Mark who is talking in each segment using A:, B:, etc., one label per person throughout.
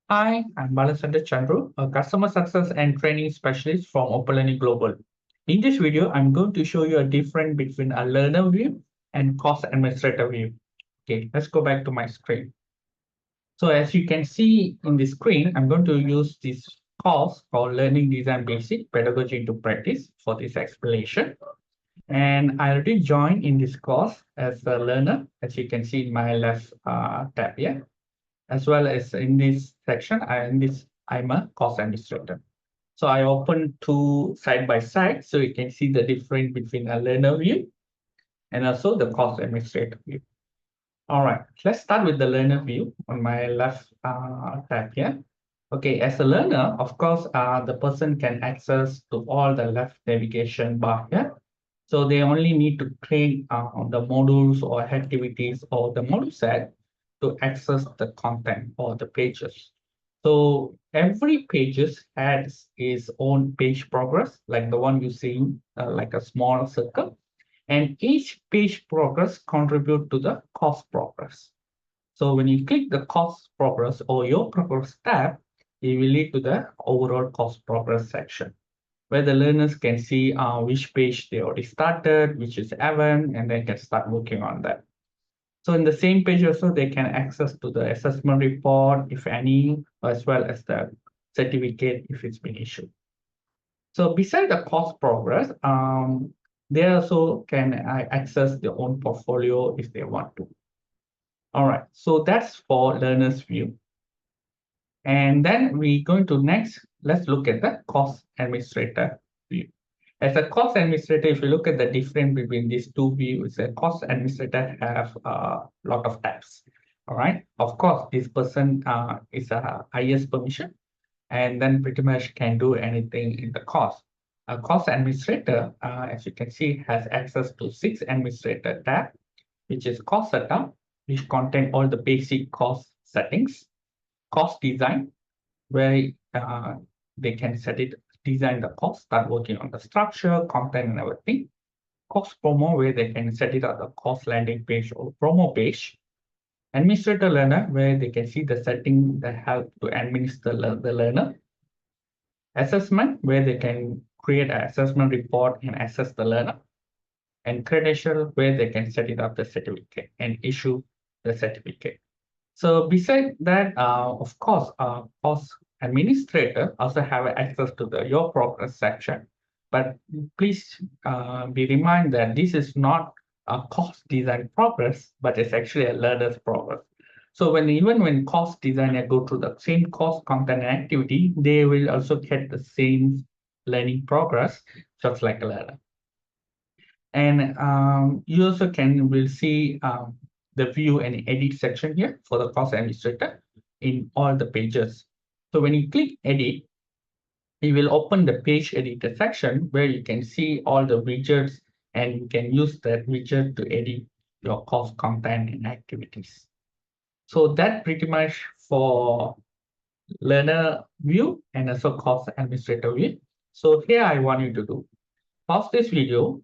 A: Hi, I'm Balasandra Chandru, a customer success and training specialist from OpenLearning Global. In this video, I'm going to show you a difference between a learner view and course administrator view. Okay, let's go back to my screen. So as you can see in the screen, I'm going to use this course called Learning Design Basic Pedagogy into Practice for this explanation. And I already joined in this course as a learner, as you can see in my left tab here, as well as in this section, I'm a course administrator. So I open two side by side so you can see the difference between a learner view and also the course administrator view. All right, let's start with the learner view on my left tab here. Okay, as a learner, of course, the person can access to all the left navigation bar here. So they only need to click on the modules or activities or the module set to access the content or the pages. So every pages has its own page progress, like the one you see, like a small circle, and each page progress contribute to the course progress. So when you click the course progress or your progress tab, it will lead to the overall course progress section, where the learners can see which page they already started, which is haven't, and they can start working on that. So in the same page also, they can access to the assessment report, if any, as well as the certificate if it's been issued. So beside the course progress, they also can access their own portfolio if they want to. All right, so that's for learner's view. And then we're going to next, let's look at the course administrator view. As a course administrator, if you look at the difference between these two views, a course administrator have a lot of tabs. All right. Of course, this person is a highest permission, and then pretty much can do anything in the course. A course administrator, as you can see, has access to 6 administrator tab, which is course setup, which contain all the basic course settings, course design, where they can set it, design the course, start working on the structure, content, and everything. Course promo, where they can set it up the course landing page or promo page. Administrator learner, where they can see the setting that help to administer the learner. Assessment, where they can create an assessment report and assess the learner. And credential, where they can set it up the certificate and issue the certificate. So beside that, of course, course administrator also have access to the your progress section. But please be reminded that this is not a course design progress, but it's actually a learner's progress. So even when course designer go through the same course content and activity, they will also get the same learning progress, just like a learner. And you also will see the view and edit section here for the course administrator in all the pages. So when you click edit, it will open the page editor section where you can see all the widgets and you can use that widget to edit your course content and activities. So that pretty much for learner view and also course administrator view. So here I want you to do, pause this video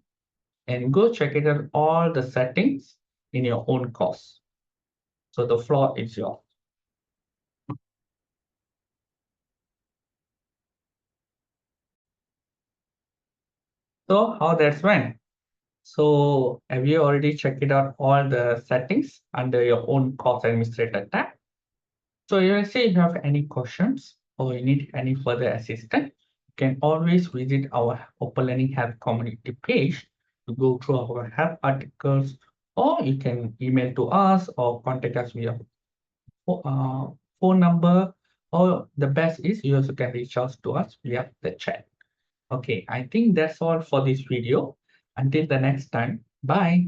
A: and go check it out all the settings in your own course. So the floor is yours. So how that's went? So have you already checked it out all the settings under your own course administrator tab? So you will see if you have any questions or you need any further assistance, you can always visit our Open Learning Help community page to go through our help articles, or you can email to us or contact us via phone number, or the best is you also can reach out to us via the chat. Okay, I think that's all for this video. Until the next time, bye.